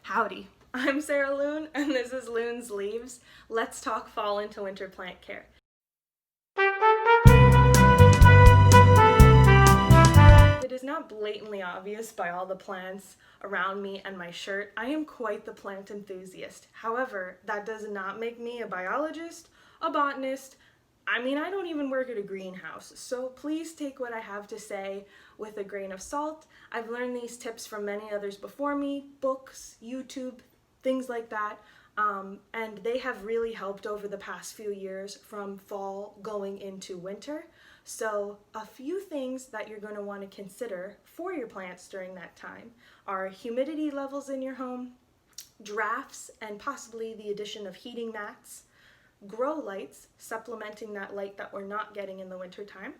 Howdy, I'm Sarah Loon, and this is Loon's Leaves. Let's talk fall into winter plant care. It is not blatantly obvious by all the plants around me and my shirt, I am quite the plant enthusiast. However, that does not make me a biologist, a botanist. I don't even work at a greenhouse, so please take what I have to say with a grain of salt. I've learned these tips from many others before me, books, YouTube, things like that, and they have really helped over the past few years from fall going into winter. So a few things that you're going to want to consider for your plants during that time are humidity levels in your home, drafts, and possibly the addition of heating mats, grow lights, supplementing that light that we're not getting in the wintertime,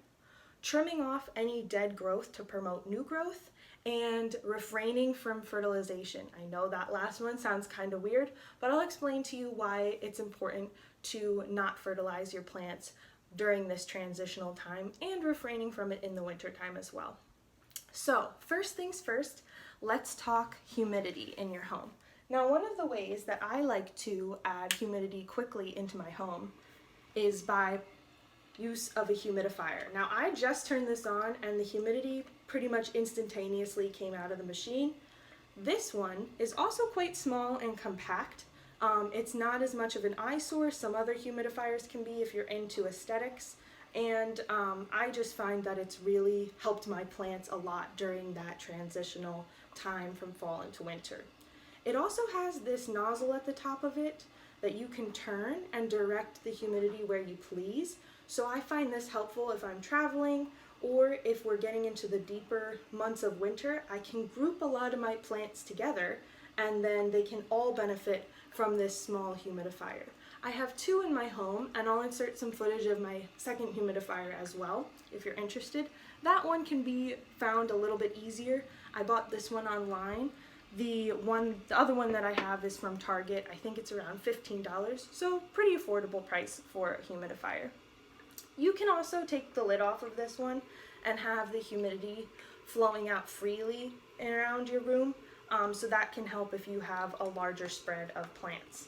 trimming off any dead growth to promote new growth, and refraining from fertilization. I know that last one sounds kind of weird, but I'll explain to you why it's important to not fertilize your plants during this transitional time and refraining from it in the wintertime as well. So first things first, let's talk humidity in your home. Now, one of the ways that I like to add humidity quickly into my home is by use of a humidifier. Now, I just turned this on and the humidity pretty much instantaneously came out of the machine. This one is also quite small and compact. It's not as much of an eyesore as some other humidifiers can be if you're into aesthetics. And I just find that it's really helped my plants a lot during that transitional time from fall into winter. It also has this nozzle at the top of it that you can turn and direct the humidity where you please. So I find this helpful if I'm traveling or if we're getting into the deeper months of winter. I can group a lot of my plants together and then they can all benefit from this small humidifier. I have two in my home and I'll insert some footage of my second humidifier as well if you're interested. That one can be found a little bit easier. I bought this one online. The other one that I have is from Target. I think it's around $15, so pretty affordable price for a humidifier. You can also take the lid off of this one and have the humidity flowing out freely around your room, so that can help if you have a larger spread of plants.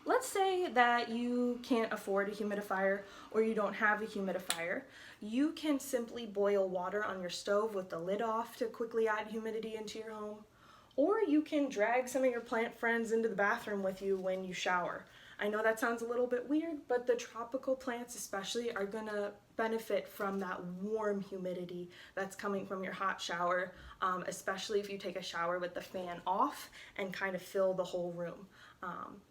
Let's say that you can't afford a humidifier or you don't have a humidifier. You can simply boil water on your stove with the lid off to quickly add humidity into your home. Or you can drag some of your plant friends into the bathroom with you when you shower. I know that sounds a little bit weird, but the tropical plants especially are going to benefit from that warm humidity that's coming from your hot shower, especially if you take a shower with the fan off and kind of fill the whole room.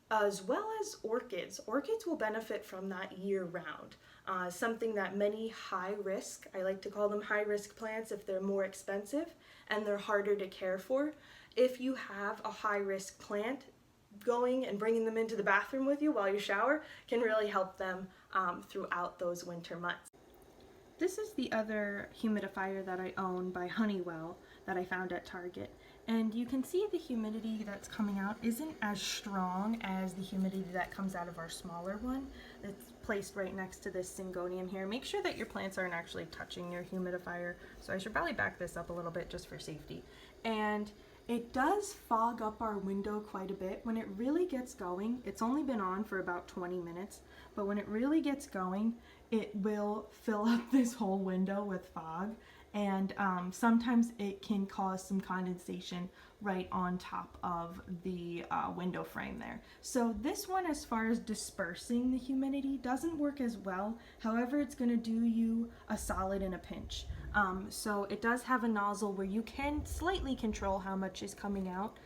As well as orchids. Orchids will benefit from that year-round. Something that many high-risk, I like to call them high-risk plants if they're more expensive and they're harder to care for. If you have a high-risk plant, going and bringing them into the bathroom with you while you shower can really help them throughout those winter months. This is the other humidifier that I own by Honeywell that I found at Target. And you can see the humidity that's coming out isn't as strong as the humidity that comes out of our smaller one that's placed right next to this syngonium here. Make sure that your plants aren't actually touching your humidifier. So I should probably back this up a little bit just for safety. And it does fog up our window quite a bit. When it really gets going, it's only been on for about 20 minutes, but when it really gets going, it will fill up this whole window with fog, and sometimes it can cause some condensation right on top of the window frame there. So this one, as far as dispersing the humidity, doesn't work as well. However, it's going to do you a solid in a pinch. So it does have a nozzle where you can slightly control how much is coming out,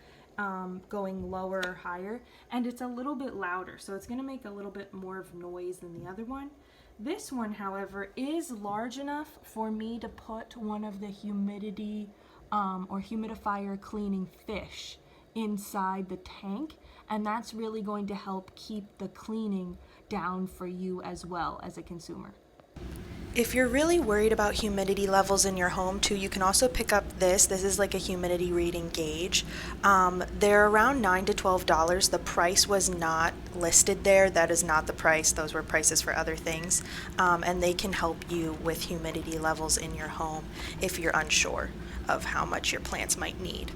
going lower or higher, and it's a little bit louder, so it's going to make a little bit more of noise than the other one. This one, however, is large enough for me to put one of the humidity or humidifier cleaning fish inside the tank, and that's really going to help keep the cleaning down for you as well as a consumer. If you're really worried about humidity levels in your home too, you can also pick up this. This is like a humidity reading gauge. They're around $9 to $12. The price was not listed there. That is not the price. Those were prices for other things. And they can help you with humidity levels in your home if you're unsure of how much your plants might need.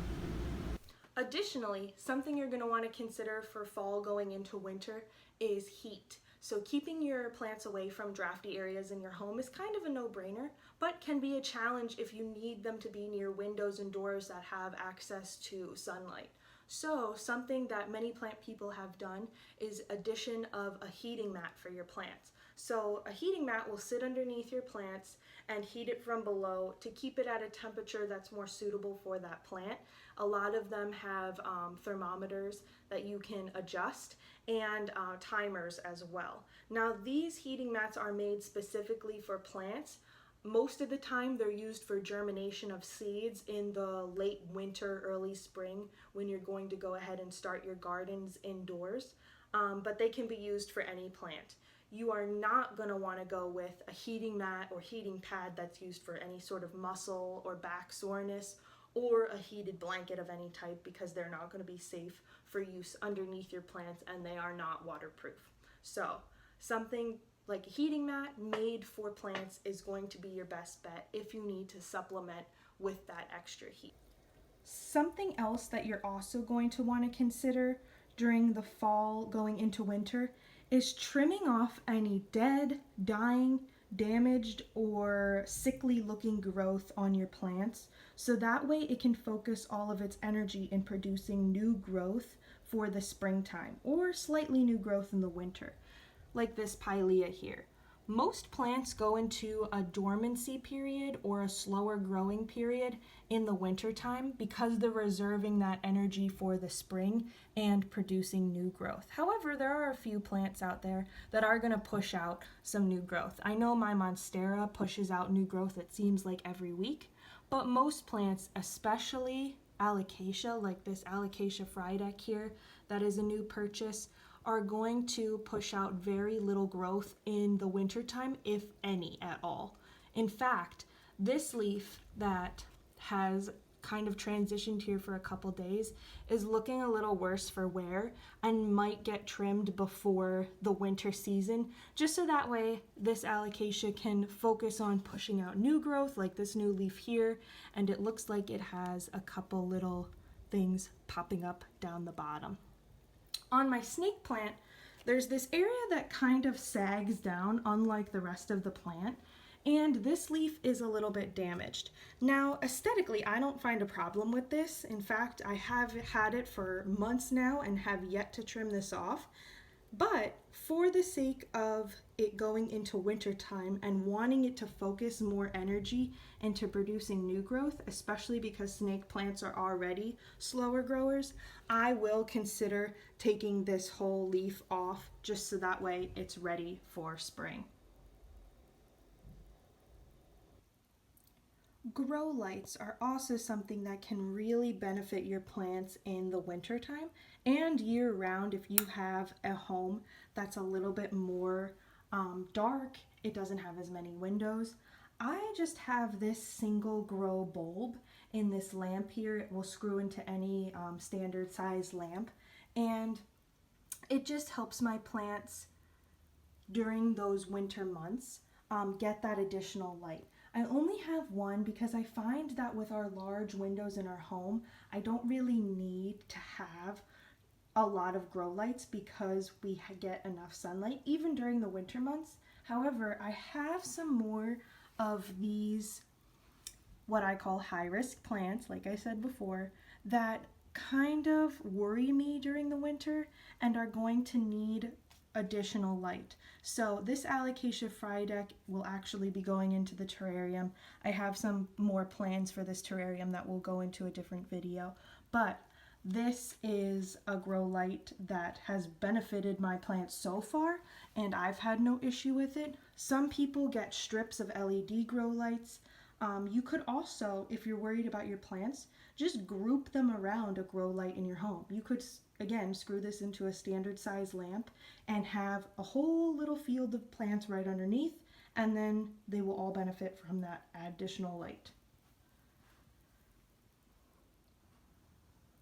Additionally, something you're going to want to consider for fall going into winter is heat. So keeping your plants away from drafty areas in your home is kind of a no-brainer, but can be a challenge if you need them to be near windows and doors that have access to sunlight. So something that many plant people have done is addition of a heating mat for your plants. So a heating mat will sit underneath your plants and heat it from below to keep it at a temperature that's more suitable for that plant. A lot of them have thermometers that you can adjust and timers as well. Now these heating mats are made specifically for plants. Most of the time they're used for germination of seeds in the late winter, early spring when you're going to go ahead and start your gardens indoors, but they can be used for any plant. You are not going to want to go with a heating mat or heating pad that's used for any sort of muscle or back soreness, or a heated blanket of any type, because they're not going to be safe for use underneath your plants and they are not waterproof. So something like a heating mat made for plants is going to be your best bet if you need to supplement with that extra heat. Something else that you're also going to want to consider during the fall going into winter is trimming off any dead, dying, damaged, or sickly looking growth on your plants, so that way it can focus all of its energy in producing new growth for the springtime, or slightly new growth in the winter, like this pilea here. Most plants go into a dormancy period or a slower growing period in the wintertime because they're reserving that energy for the spring and producing new growth. However, there are a few plants out there that are going to push out some new growth. I know my Monstera pushes out new growth, it seems like every week, but most plants, especially Alocasia, like this Alocasia frydek here, that is a new purchase, are going to push out very little growth in the wintertime, if any at all. In fact, this leaf that has kind of transitioned here for a couple days is looking a little worse for wear and might get trimmed before the winter season, just so that way this Alocasia can focus on pushing out new growth, like this new leaf here, and it looks like it has a couple little things popping up down the bottom. On my snake plant, there's this area that kind of sags down, unlike the rest of the plant, and this leaf is a little bit damaged. Now, aesthetically, I don't find a problem with this. In fact, I have had it for months now and have yet to trim this off. But for the sake of it going into wintertime and wanting it to focus more energy into producing new growth, especially because snake plants are already slower growers, I will consider taking this whole leaf off just so that way it's ready for spring. Grow lights are also something that can really benefit your plants in the wintertime and year round if you have a home that's a little bit more dark. It doesn't have as many windows. I just have this single grow bulb in this lamp here. It will screw into any standard size lamp, and it just helps my plants during those winter months get that additional light. I only have one because I find that with our large windows in our home, I don't really need to have a lot of grow lights because we get enough sunlight even during the winter months. However, I have some more of these what I call high-risk plants, like I said before, that kind of worry me during the winter and are going to need additional light. So this Alocasia frydek will actually be going into the terrarium. I have some more plans for this terrarium that will go into a different video, but this is a grow light that has benefited my plants so far, and I've had no issue with it. Some people get strips of LED grow lights. You could also, if you're worried about your plants, just group them around a grow light in your home. You could, again, screw this into a standard size lamp and have a whole little field of plants right underneath, and then they will all benefit from that additional light.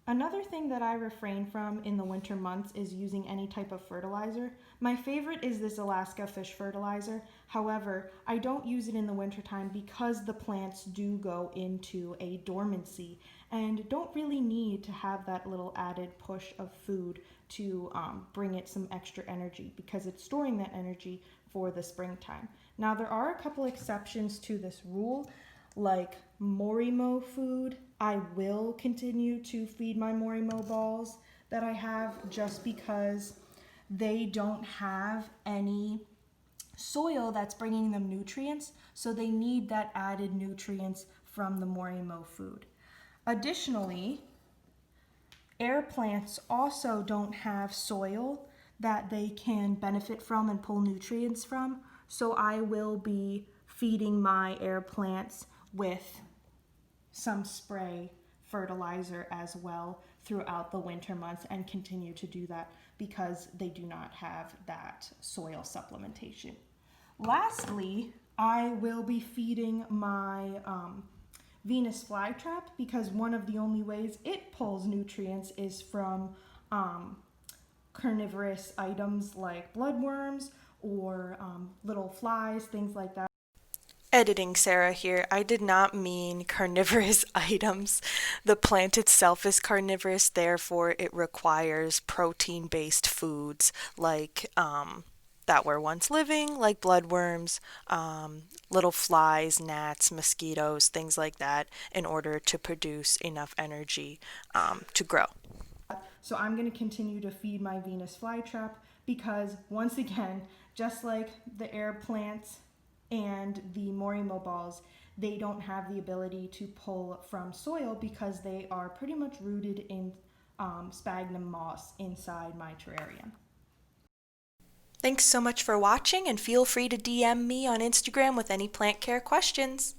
Another thing that I refrain from in the winter months is using any type of fertilizer. My favorite is this Alaska fish fertilizer. However, I don't use it in the wintertime because the plants do go into a dormancy and don't really need to have that little added push of food to bring it some extra energy because it's storing that energy for the springtime. Now, there are a couple exceptions to this rule, like Morimo food. I will continue to feed my Morimo balls that I have just because they don't have any soil that's bringing them nutrients, so they need that added nutrients from the Morimo food. Additionally, air plants also don't have soil that they can benefit from and pull nutrients from, so I will be feeding my air plants with some spray fertilizer as well throughout the winter months and continue to do that because they do not have that soil supplementation. Lastly, I will be feeding my Venus flytrap because one of the only ways it pulls nutrients is from carnivorous items like bloodworms or little flies, things like that. Editing Sarah here. I did not mean carnivorous items. The plant itself is carnivorous, therefore it requires protein-based foods like that were once living, like bloodworms, little flies, gnats, mosquitoes, things like that, in order to produce enough energy to grow. So I'm going to continue to feed my Venus flytrap because, once again, just like the air plants and the Morimo balls, they don't have the ability to pull from soil because they are pretty much rooted in sphagnum moss inside my terrarium. Thanks so much for watching, and feel free to DM me on Instagram with any plant care questions.